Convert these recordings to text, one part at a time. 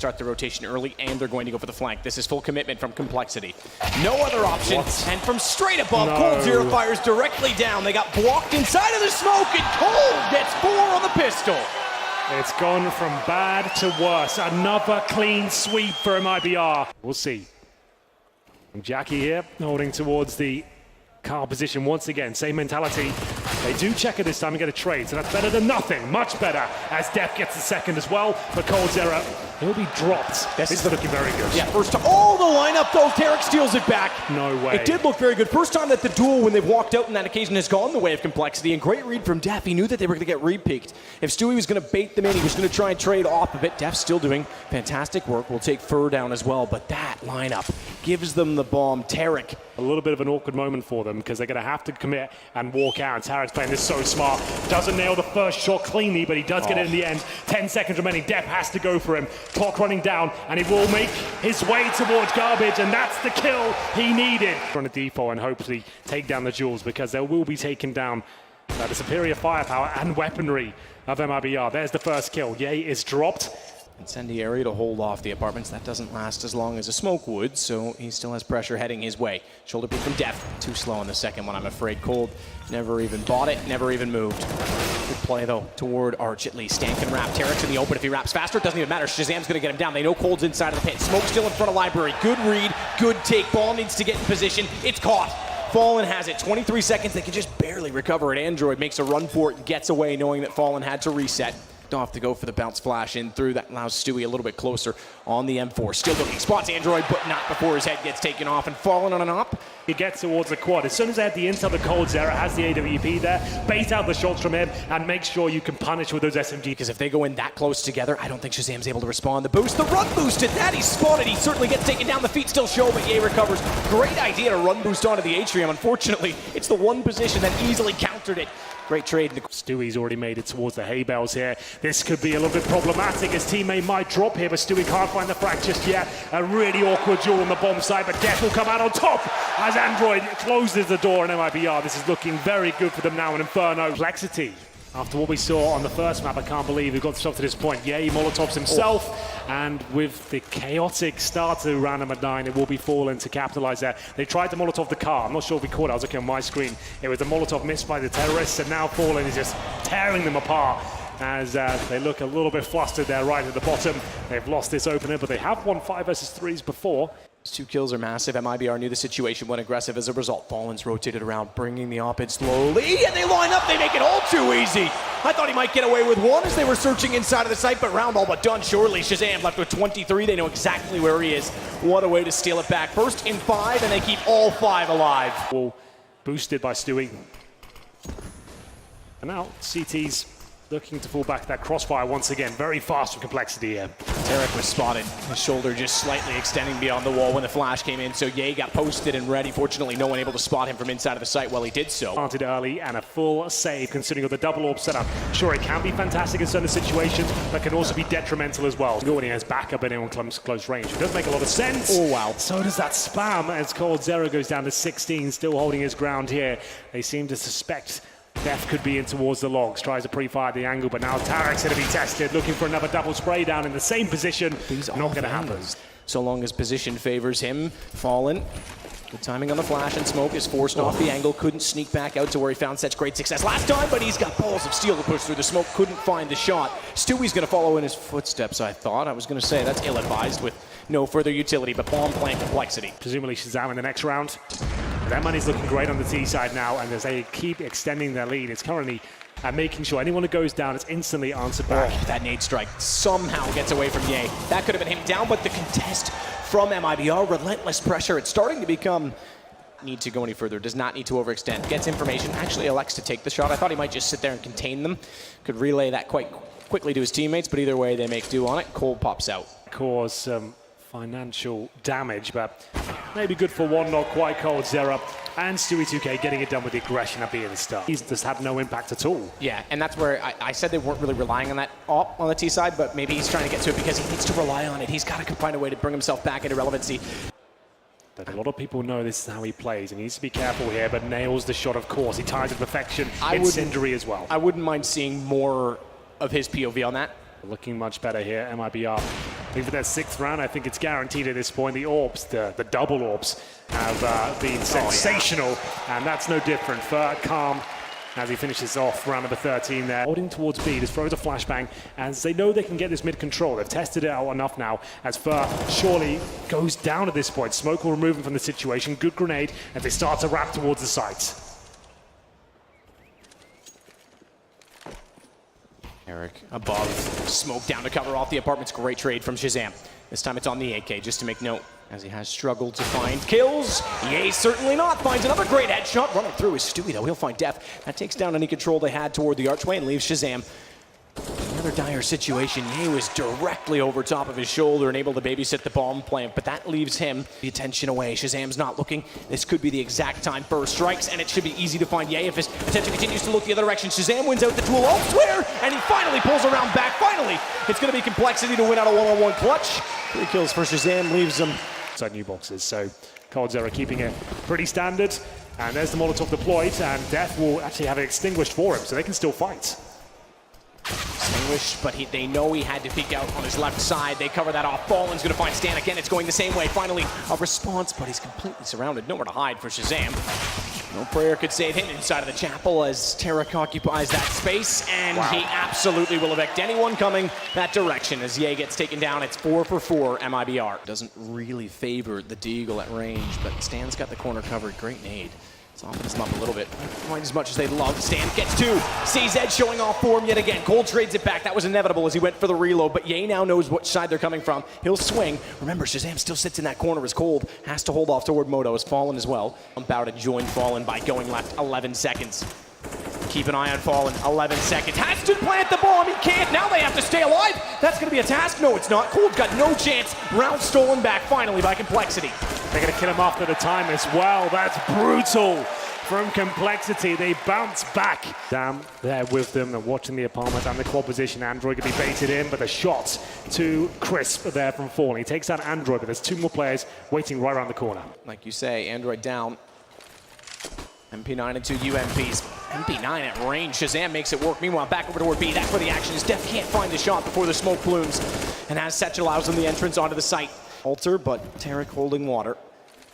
start the rotation early, and they're going to go for the flank. This is full commitment from Complexity. No other option. And from straight above, coL fires directly down. They got blocked inside of the smoke, and coL gets 4 on the pistol. It's gone from bad to worse. Another clean sweep for MIBR. We'll see. Jackie here, holding towards the car position once again. Same mentality. They do check it this time and get a trade, so that's better than nothing. Much better, as Def gets the second as well. But coL, he'll be dropped. This is looking very good. Yeah, first time. Oh, the lineup though. Tarek steals it back. No way. It did look very good. First time that the duel, when they've walked out in that occasion, has gone the way of Complexity. And great read from Def. He knew that they were going to get re-peaked. If Stewie was going to bait them in, he was going to try and trade off of it. Def still doing fantastic work. We'll take Fur down as well. But that lineup gives them the bomb. Tarek. A little bit of an awkward moment for them because they're going to have to commit and walk out. And Tarek's playing this so smart. Doesn't nail the first shot cleanly, but he does get it in the end. 10 seconds remaining. Def has to go for him. Clock running down, and he will make his way towards garbage, and that's the kill he needed. On a default and hopefully take down the jewels, because they will be taken down by the superior firepower and weaponry of MIBR. There's the first kill. Ye is dropped. Incendiary to hold off the apartments. That doesn't last as long as a smoke would, so he still has pressure heading his way. Shoulder peek from Def. Too slow on the second one, I'm afraid. coL never even bought it, never even moved. Good play, though, toward Arch at least. Stan can wrap. Tarek's in the open. If he wraps faster, it doesn't even matter. Shazam's going to get him down. They know coL's inside of the pit. Smoke still in front of Library. Good read, good take. Ball needs to get in position. It's caught. Fallen has it. 23 seconds. They can just barely recover it. Android makes a run for it, gets away, knowing that Fallen had to reset. Off to go for the bounce flash in through. That allows Stewie a little bit closer on the M4. Still looking, spots Android, but not before his head gets taken off, and Fallen on an op. He gets towards the quad. As soon as they have the intel, the coL has the AWP there. Bait out the shots from him and make sure you can punish with those SMG. Because if they go in that close together, I don't think Shazam's able to respond. The boost, the run boost at that, he's spotted. He certainly gets taken down. The feet still show, but Ye recovers. Great idea to run boost onto the atrium. Unfortunately, it's the one position that easily countered it. Great trade. Stewie's already made it towards the hay bales here. This could be a little bit problematic. His teammate might drop here, but Stewie can't find the frag just yet. A really awkward duel on the bomb side, but Def will come out on top as Android closes the door on MIBR. This is looking very good for them now in Inferno. Complexity. After what we saw on the first map, I can't believe we've got stuff to this point. Ye Molotovs himself, and with the chaotic start to round number 9, it will be Fallen to capitalize there. They tried to Molotov the car. I'm not sure if we caught it. I was looking on my screen. It was a Molotov missed by the terrorists, and now Fallen is just tearing them apart as they look a little bit flustered there right at the bottom. They've lost this opener, but they have won 5 versus 3s before. 2 kills are massive. MIBR knew the situation, went aggressive as a result. Fallen's rotated around, bringing the op in slowly, and they line up. They make it all too easy. I thought he might get away with one as they were searching inside of the site, but round all but done surely. Shazam left with 23. They know exactly where he is. What a way to steal it back. First in 5, and they keep all 5 alive. Well, boosted by Stewie. And now CT's looking to fall back that crossfire once again. Very fast from Complexity here. Tarek was spotted. His shoulder just slightly extending beyond the wall when the flash came in, so Ye got posted and ready. Fortunately, no one able to spot him from inside of the site while he did so. Planted early and a full save considering of the double orb setup. Sure, it can be fantastic in certain situations, but can also be detrimental as well. When he has backup and anyone comes close range. It does make a lot of sense. Oh, wow. So does that spam as coL goes down to 16, still holding his ground here. They seem to suspect Def could be in towards the logs, tries to pre-fire the angle, but now Tarek's going to be tested, looking for another double spray down in the same position. These not going to happen. So long as position favors him. Fallen. Good timing on the flash, and Smoke is forced off the angle. Couldn't sneak back out to where he found such great success last time, but he's got balls of steel to push through the smoke. Couldn't find the shot. Stewie's going to follow in his footsteps, I thought. I was going to say that's ill-advised with no further utility, but bomb plant Complexity. Presumably Shazam in the next round. Their money's looking great on the T side now, and as they keep extending their lead, it's currently making sure anyone who goes down is instantly answered back. Oh, that nade strike somehow gets away from Ye. That could have been him down, but the contest from MIBR, relentless pressure. It's starting to become need to go any further, does not need to overextend. Gets information, actually elects to take the shot. I thought he might just sit there and contain them. Could relay that quite quickly to his teammates, but either way, they make do on it. coL pops out. Cause some financial damage, but maybe good for one, not quite coL. And Stewie 2K getting it done with the aggression at being the start. He's just had no impact at all. Yeah, and that's where I said they weren't really relying on that op on the T side, but maybe he's trying to get to it because he needs to rely on it. He's got to find a way to bring himself back into relevancy. But a lot of people know this is how he plays, and he needs to be careful here, but nails the shot, of course. He ties it to perfection. Incendiary as well. I wouldn't mind seeing more of his POV on that. Looking much better here, MIBR. Maybe for their 6th round, I think it's guaranteed at this point. The Orbs, the double Orbs, have been sensational, and that's no different for Calm as he finishes off round number 13 there. Holding towards B, just throws a flashbang, as they know they can get this mid-control. They've tested it out enough now, as Fur surely goes down at this point. Smoke will remove him from the situation. Good grenade, as they start to wrap towards the site. Eric above, smoke down to cover off the apartments. Great trade from Shazam. This time it's on the AK, just to make note, as he has struggled to find kills. Yay, certainly not. Finds another great headshot. Running through is Stewie, though. He'll find Def. That takes down any control they had toward the archway and leaves Shazam. Another dire situation. Ye was directly over top of his shoulder and able to babysit the bomb plant, but that leaves him the attention away. Shazam's not looking. This could be the exact time Burr strikes, and it should be easy to find Ye if his attention continues to look the other direction. Shazam wins out the duel elsewhere, and he finally pulls around back. Finally, it's going to be complexity to win out a one-on-one clutch. 3 kills for Shazam leaves him inside new boxes, so coL are keeping it pretty standard. And there's the Molotov deployed, and Death will actually have it extinguished for him, so they can still fight. Extinguished, but they know he had to peek out on his left side. They cover that off. Fallen's going to find Stan again. It's going the same way. Finally, a response, but he's completely surrounded. Nowhere to hide for Shazam. No prayer could save him inside of the chapel as Tarek occupies that space, and he absolutely will evict anyone coming that direction as Ye gets taken down. It's 4 for 4 MIBR. Doesn't really favor the Deagle at range, but Stan's got the corner covered. Great nade. Softens them up a little bit. Quite as much as they'd love. Stan gets 2. CZ showing off for him yet again. coL trades it back. That was inevitable as he went for the reload, but Ye now knows which side they're coming from. He'll swing. Remember, Shazam still sits in that corner as coL has to hold off toward Moto as Fallen as well. About to join Fallen by going left 11 seconds. Keep an eye on Fallen. 11 seconds. Has to plant the bomb. He can't. Now they have to stay alive. That's going to be a task. No, it's not. coL's got no chance. Round stolen back finally by Complexity. They're going to kill him after the time as well. That's brutal from Complexity. They bounce back. Damn, they're with them. They're watching the apartment and the quad position. Android can be baited in, but the shot to Crisp there from Fallen. He takes out Android, but there's 2 more players waiting right around the corner. Like you say, Android down. MP9 and 2 UMPs. MP9 at range. Shazam makes it work. Meanwhile, back over toward B. That's where the action is. Def can't find the shot before the smoke plumes. And as Setch allows them the entrance onto the site. Alter, but Tarek holding water.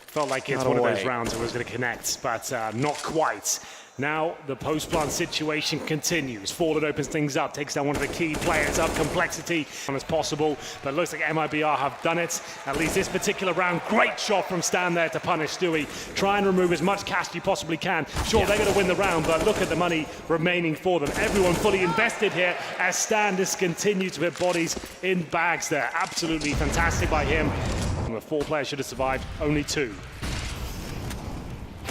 Felt like it's one of those rounds that was going to connect, but not quite. Now the post-plant situation continues. Fallen opens things up, takes down one of the key players up, Complexity as possible, but it looks like MIBR have done it, at least this particular round. Great shot from Stan there to punish Stewie. Try and remove as much cash as you possibly can. Sure, they're going to win the round, but look at the money remaining for them. Everyone fully invested here as Stan just continues to put bodies in bags there. Absolutely fantastic by him. And the 4 players should have survived, only 2.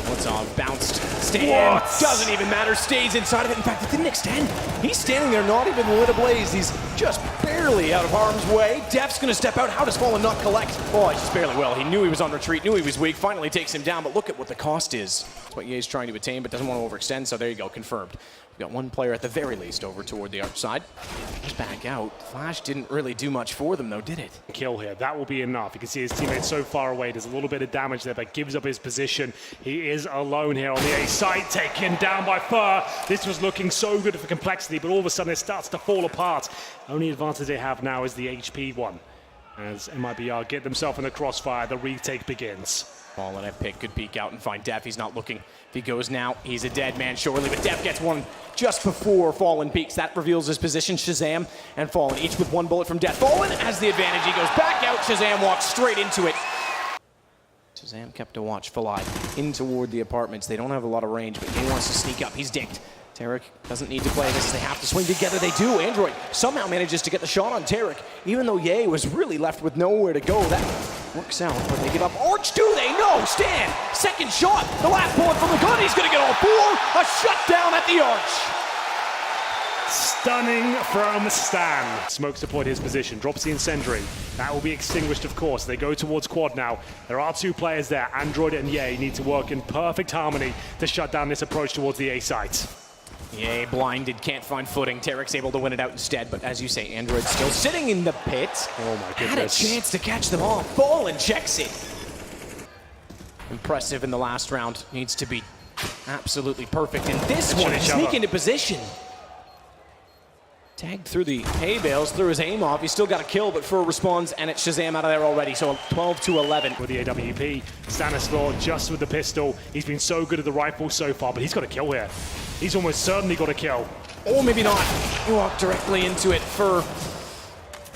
What's on? Bounced. Stan doesn't even matter. Stays inside of it. In fact, it didn't extend. He's standing there, not even lit ablaze. He's just barely out of harm's way. Def's going to step out. How does Fallen not collect? Oh, just barely will. He knew he was on retreat, knew he was weak. Finally takes him down, but look at what the cost is. That's what Ye's trying to attain, but doesn't want to overextend. So there you go, confirmed. We've got 1 player at the very least over toward the arch side. Just back out. Flash didn't really do much for them, though, did it? Kill here. That will be enough. You can see his teammate so far away. There's a little bit of damage there, but gives up his position. He is alone here on the A side, taken down by Fur. This was looking so good for Complexity, but all of a sudden it starts to fall apart. Only advantage they have now is the HP one. As MIBR get themselves in the crossfire, the retake begins. Fallen at pick could peek out and find Def. He's not looking. If he goes now, he's a dead man surely, but Def gets one just before Fallen peeks. That reveals his position. Shazam and Fallen, each with 1 bullet from Def. Fallen has the advantage. He goes back out. Shazam walks straight into it. Shazam kept a watchful eye in toward the apartments. They don't have a lot of range, but he wants to sneak up. He's dinked. Tarek doesn't need to play this. They have to swing together. They do. Android somehow manages to get the shot on Tarek, even though Ye was really left with nowhere to go. That works out, but they give up. Arch, do they? No. Stan, second shot. The last bullet from the gun. He's going to get all 4. A shutdown at the arch. Stunning from Stan. Smokes deployed his position, drops the incendiary. That will be extinguished, of course. They go towards quad now. There are 2 players there. Android and Ye need to work in perfect harmony to shut down this approach towards the A site. Ye blinded, can't find footing. Tarek's able to win it out instead, but as you say, Android still sitting in the pit. Oh my goodness. Had a chance to catch them all. Fallen checks it. Impressive in the last round. Needs to be absolutely perfect in this one. Sneak into position. Tagged through the hay bales, threw his aim off. He's still got a kill, but Fur responds, and it's Shazam out of there already. So 12-11. With the AWP, Stanislaw just with the pistol. He's been so good at the rifle so far, but he's got a kill here. He's almost certainly got a kill. Or maybe not. He walked directly into it. Fur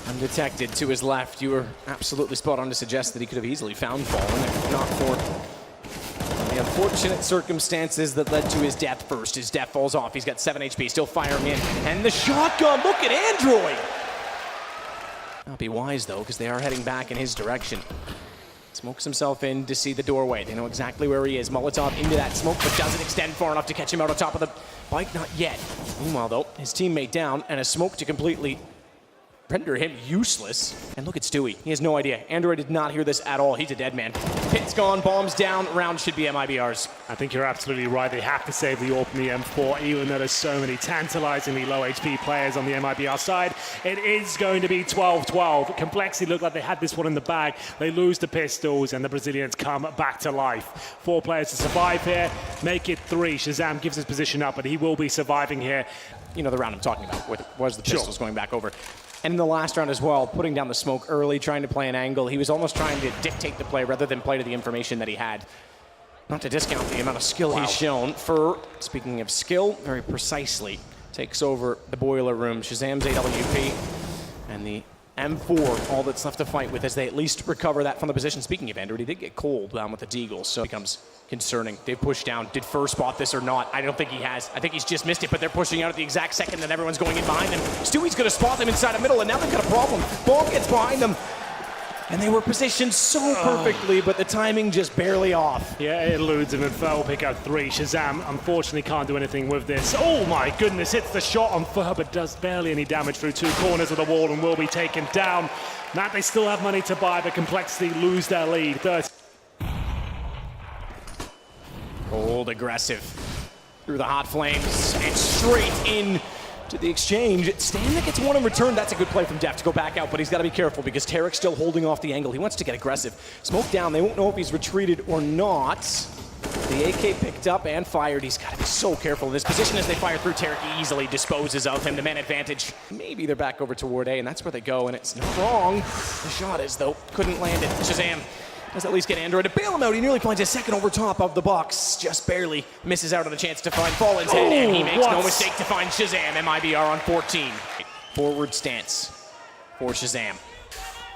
undetected to his left. You were absolutely spot on to suggest that he could have easily found Fallen, if not for the unfortunate circumstances that led to his death first. His death falls off. He's got 7 HP, still firing in. And the shotgun, look at Android! Not be wise, though, because they are heading back in his direction. Smokes himself in to see the doorway. They know exactly where he is. Molotov into that smoke, but doesn't extend far enough to catch him out on top of the bike. Not yet. Meanwhile, though, his teammate down, and a smoke to completely render him useless. And look at Stewie. He has no idea. Android did not hear this at all. He's a dead man. Pit's gone, bombs down, round should be MIBR's. I think you're absolutely right. They have to save the AWP and the M4, even though there's so many tantalizingly low HP players on the MIBR side. It is going to be 12-12. Complexity looked like they had this one in the bag. They lose the pistols, and the Brazilians come back to life. 4 players to survive here. Make it 3. Shazam gives his position up, but he will be surviving here. You know the round I'm talking about, was the pistols going back over. And in the last round as well, putting down the smoke early, trying to play an angle. He was almost trying to dictate the play rather than play to the information that he had. Not to discount the amount of skill he's shown. Fur, speaking of skill, very precisely takes over the boiler room. Shazam's AWP and the M4, all that's left to fight with as they at least recover that from the position. Speaking of Android, he did get cold down with the Deagles, so it becomes concerning. They push down. Did Fur spot this or not? I don't think he has. I think he's just missed it, but they're pushing out at the exact second that everyone's going in behind them. Stewie's going to spot them inside the middle, and now they've got a problem. Ball gets behind them, and they were positioned so perfectly, but the timing just barely off. Yeah, it eludes him, and Fur will pick out 3. Shazam, unfortunately, can't do anything with this. Oh my goodness, hits the shot on Fur, but does barely any damage through 2 corners of the wall and will be taken down. That they still have money to buy, but Complexity lose their lead. cold, aggressive through the hot flames and straight in to the exchange. Stan that gets one in return. That's a good play from Def to go back out, but he's got to be careful because Tarek's still holding off the angle. He wants to get aggressive. Smoke down. They won't know if he's retreated or not. The AK picked up and fired. He's got to be so careful in this position as they fire through. Tarek easily disposes of him. The man advantage. Maybe they're back over toward A, and that's where they go, and it's not wrong. The shot is, though, couldn't land it. Shazam does at least get Android to bail him out. He nearly finds his second over top of the box. Just barely misses out on the chance to find Fallen's head, and he makes no mistake to find Shazam. MIBR on 14. Forward stance for Shazam.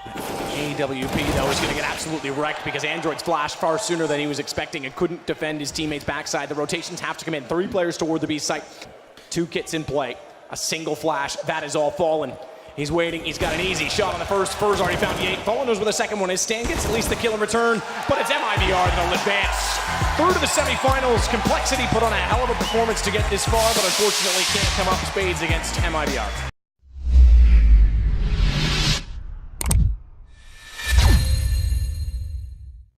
AWP, though, is going to get absolutely wrecked because Android's flashed far sooner than he was expecting and couldn't defend his teammate's backside. The rotations have to come in. 3 players toward the B site. 2 kits in play. A single flash. That is all Fallen. He's waiting. He's got an easy shot on the first. Fur's already found the 8. Fallen knows where the second one is. Stan gets at least the kill in return, but it's MIBR that'll advance. Through to the semifinals. Complexity put on a hell of a performance to get this far, but unfortunately can't come up spades against MIBR.